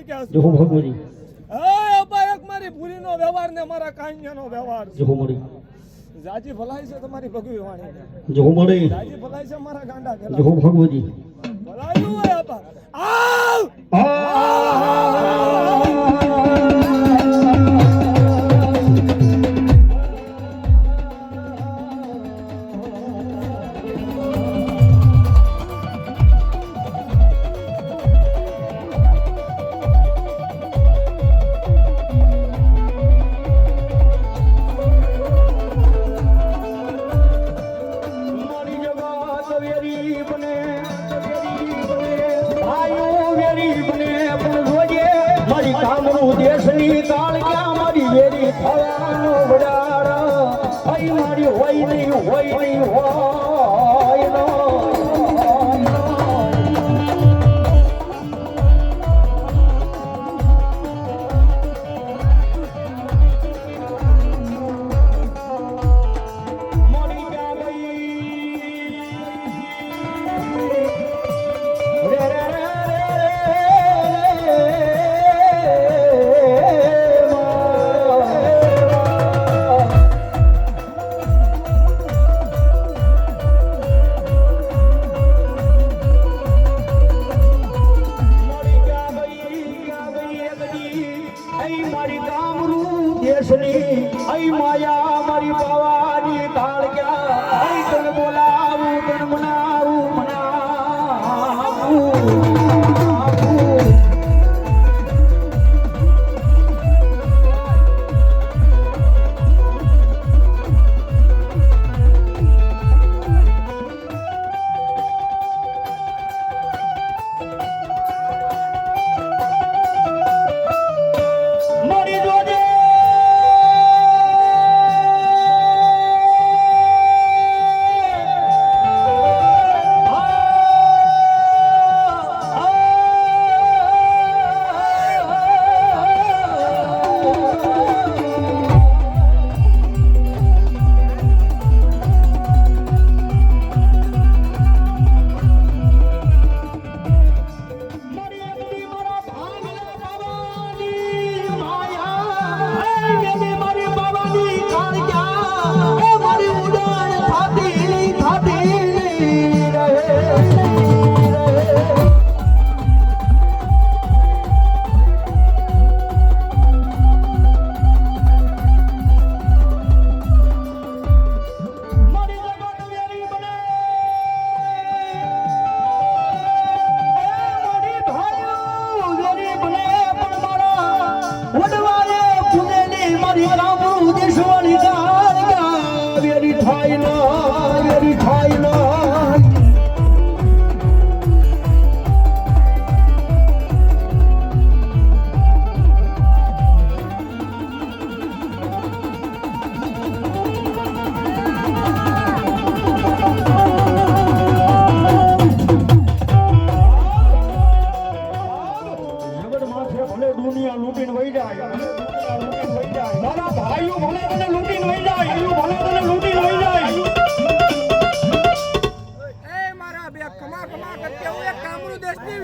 જો ભગવતી એક મારી ભૂરીનો વ્યવહાર ને મારા કાન્યાનો વ્યવહાર જો મળી જાજી ભલાઈ છે તમારી ભગવી વાણી જો મળી જાજી ભલાઈ છે મારા ગાંડા જો ભગવતી ભલાયું હોય આપા આવ દેશની કાળ ક્યાં મારી વેરી થવાનો વડારા હઈ મારી હોય નહીં હોય आई माया मारी बावानी काल क्या आई तन बोलाऊ तन मनाऊ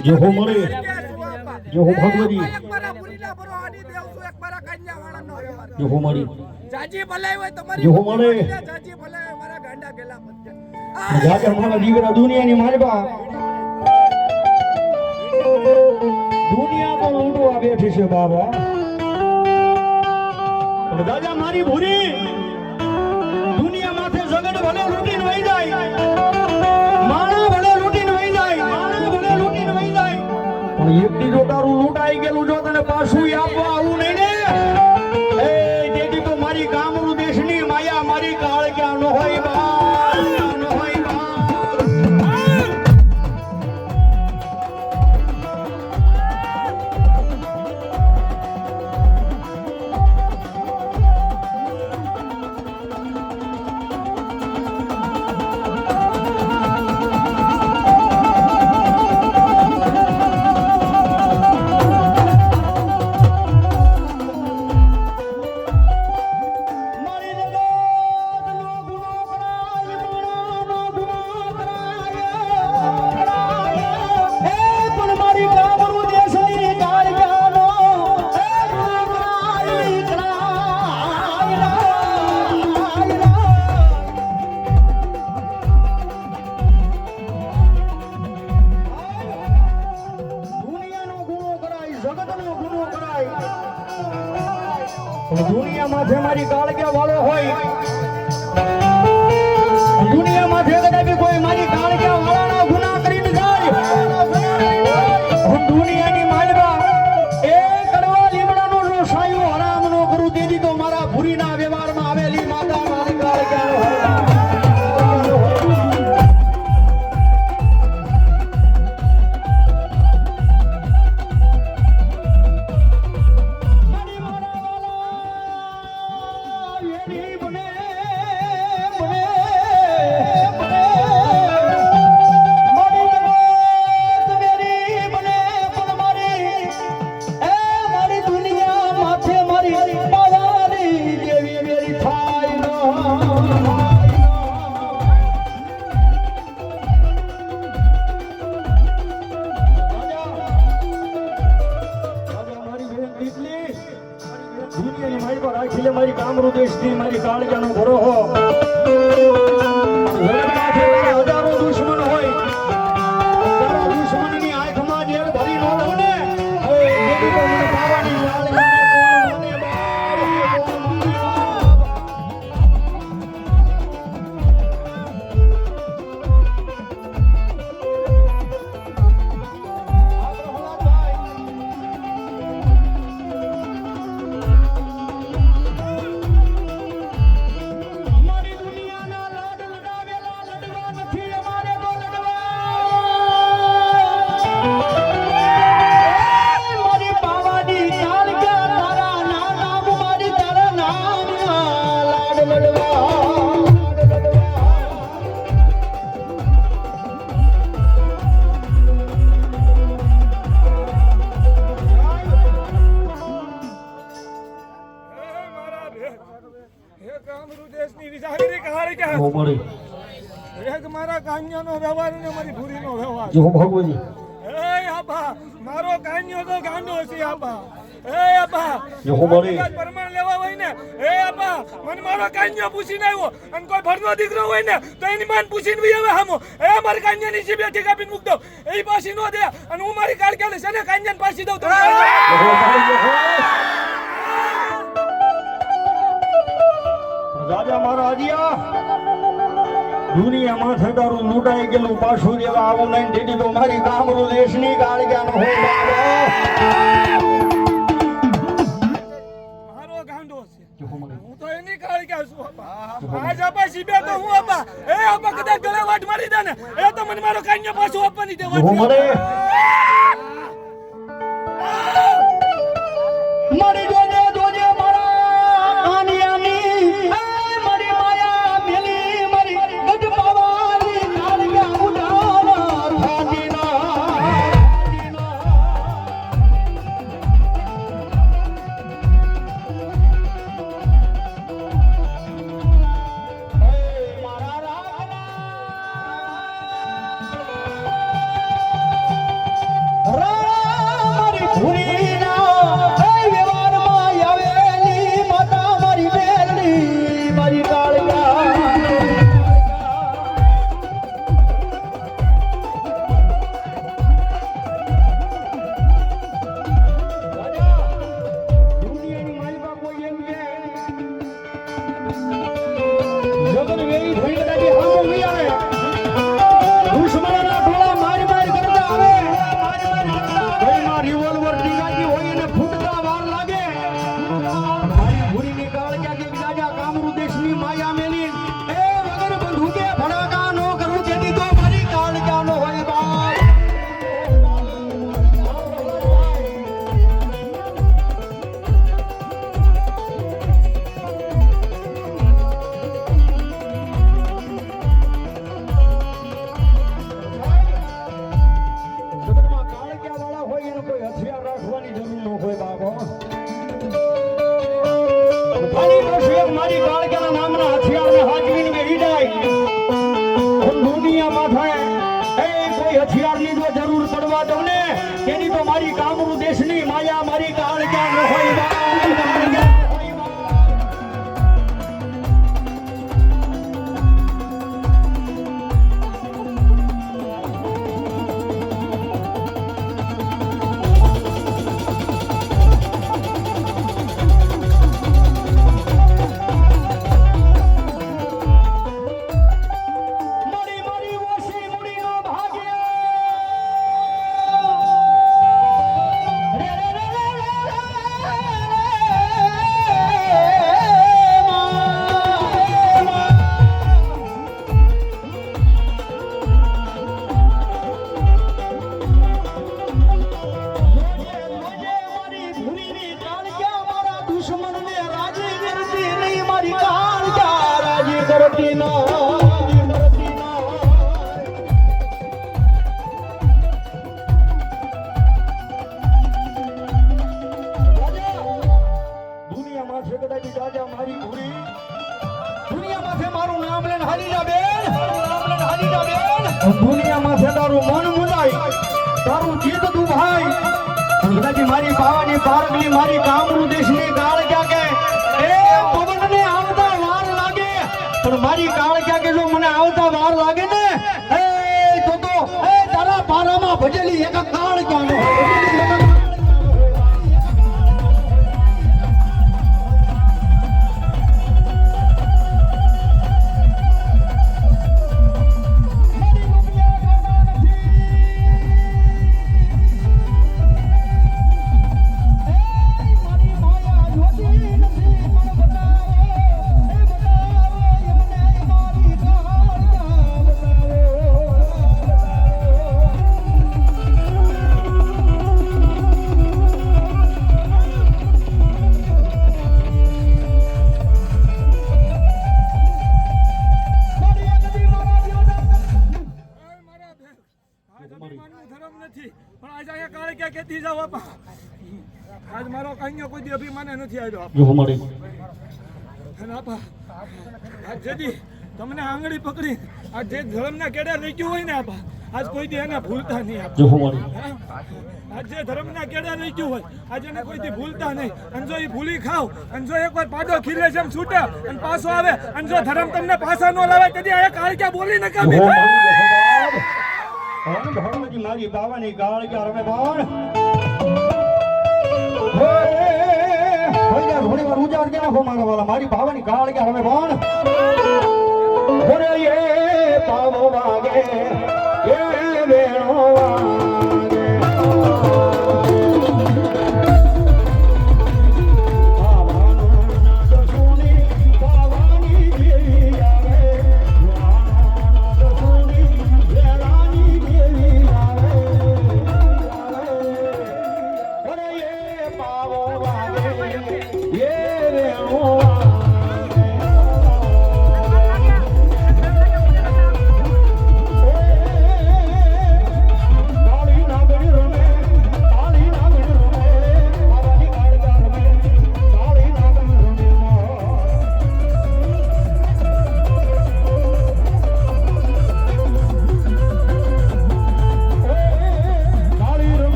जो हो मरे जो हो भगवती जो हो मरी जाजी भलाई હોય તમારી जो हो मरे जाजी भलाई મારા ગાંડા ગેલા મત जाके हमारा जीवन दुनिया ની મારબા दुनिया तो लूटो आ बैठी છે बाबा दादा मारी भूरी दुनिया माथे जगत भले लूटीने वही જાય માણા ભલે લૂટીને વહી જાય માણા ભલે લૂટીને વહી જાય પણ એકડી જો તારું લૂંટાઈ ગયેલું જો તને પાછું આપવા આવું નહીં ને એ જેથી તો મારી ગામનું દેશની માયા મારી કાળ ક્યાં ન હોય બા ન હોય દુનિયામાં જે મારી કાળગ્યા વાળો હોય, દુનિયામાં જે કદાચ કોઈ મારી કાળગ્યા વાળાના ગુનાહ કરીને જાય, દુનિયાની માલમાં એ કડવા લીમડાનો જો સાયો હરામ નો કરું તેથી તો મારા ભૂરીના વ્યવહારમાં આવેલી માતા મારી કાળગ્યા મારી કામરૂ દેશની મારી કાળજાનો ઘોડો હો, હજારો દુશ્મન હોય, તારા દુશ્મનની આંખમાં જેલ ભરી ન હોય ને, મને પાવાની લાલ મારા કાન્યાનો વ્યવહાર ને મારી ભૂરીનો વ્યવહાર જો ભગવતી એ આપા મારો કાન્યો તો ગાંડો છે આપા એ આપા જો મારી પરમાણ લેવા હોય ને એ આપા મને મારો કાન્યો પૂછીને આવ્યો અને કોઈ ભરનો દીકરો હોય ને તો એની માન પૂછીને બી હવે હામો એ મારી કાન્યાની જીભેથી કાપીને મૂક દો એ પાછી નો દે અને હું મારી કાળકાલે છે ને કાન્યાને પાછી દઉં તો રાજા મારા હરિયા દુનિયામાં થતારું લૂંટાઈ ગયેલું પાછું દેવા આવું નહીં દીદી તો મારી કામરૂ દેશની કાળજાનો હોય મારો ગાંડો છે હું તો એની કાળજા છું આપા આજ આપા સીબે તો હું આપા એ આપા કદાચ ગળે વાટ મારી દે ને એ તો મને મારો કાન્યો પાછું આપવાની દે મારી જોજે જોજે મારા કાનિયાની મારી માયા મેલી મારી ગજપાવાની કાળજા ઉડાના ફાટીના હથિયારની જો જરૂર પડવા દો ને તેની તો મારી કામરૂ દેશની માયા મારી કાળજા ન હોય મરતી નાય, મરતી નાય. દુનિયામાં છે કદાચ રાજા મારી ભૂરી, દુનિયામાં છે મારું નામ લઈને હાલી જા બેન, મારું નામ લઈને હાલી જા બેન. દુનિયામાં છે તારું મન મુંડાય, તારું જીત તું ભાઈ. કદાચ મારી બાવાની પારગની મારી કામરૂ દેશની ગાળ ક્યાં કે એ પવનને આવતા વાર લાગે, પણ મારી ગાળ ક્યાં કે જો મને આવતા વાર લાગે ને એ તો એ તારા પારામાં ભજેલી એક ગાળ ક્યાં નો આજ મારો કાંઈ કોઈ દી અભિમાને નથી આવ્યો જો અમારે અને આપા આજ જેદી તમને આંગળી પકડી આ જે ધર્મના કેડા લઈ ગયું હોય ને આપા આજ કોઈ દી એને ભૂલતા નહીં આપા જો અમારે આજ જે ધર્મના કેડા લઈ ગયું હોય આજ એને કોઈ દી ભૂલતા નહીં. અને જો એ ભૂલી ખાવ અને જો એકવાર પાડો ખીલે જેમ છૂટે અને પાછો આવે અને જો ધર્મ તમને પાછા ન લાવે તેથી આ કાળક્યા બોલી ન કામ ભગવતી મારી બાવાની ગાળ ક્યાં રમે બાણ ઘણી વાર ઉજાડ ક્યાં હો મારા વાલા મારી બાવાની ગાળ ક્યાં રમે બાણ એ પાવો વાગે એ વેણો વાગે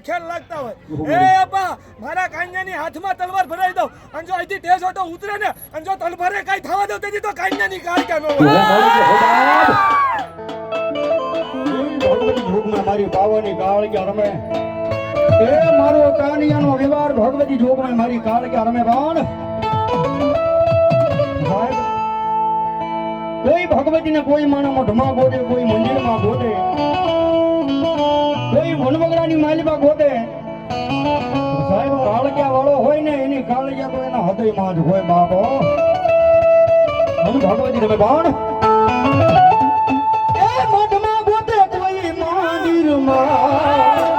ખેલ લાગતા હોય એ આપા મારા કાન્યાની હાથમાં તલવાર ભરાઈ દઉં અને જો અહીંથી ટેસ ઓટો ઉતરે ને અને જો તલવારે કઈ થવા દઉં તેથી તો કાન્યાની કાળ ક્યાં ન હોય ભગવતી જોગમાં મારી બાવાની ગાળ ક્યાં રમે એ મારો કાનિયાનો વ્યવહાર ભગવતી જોગમાં મારી ગાળ ક્યાં રમે બાણ કોઈ ભગવતીને કોઈ માના મઢમાં ગોતે કોઈ મંદિરમાં ગોતે કોઈ વનવગડાની માલિકા ગોતે સાહેબ કાળજિયા વાળો હોય ને એની કાળજિયા તો એના હૃદયમાં જ હોય બાપો ભગવતી રમે બાણ એ મઢમાં ગોતે કોઈ મંદિરમાં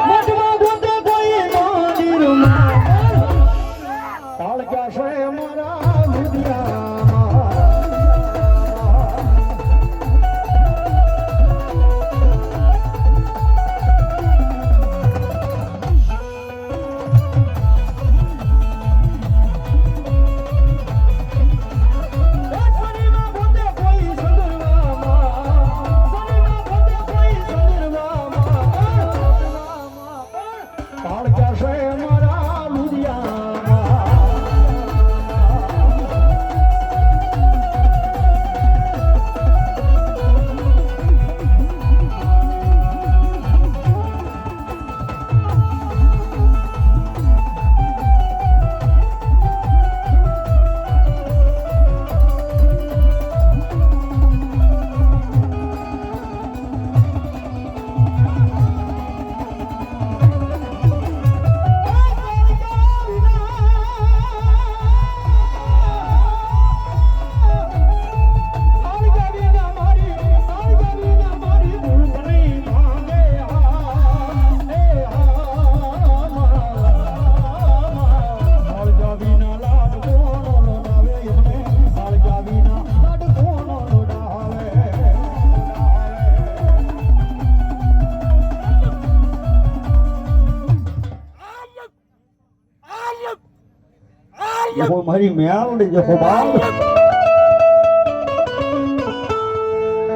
મઢમાં ગોતે કોઈ મંદિરમાં કાળજિયા છે મારા દુનિયામાં મારી મેળડી જખો બાપ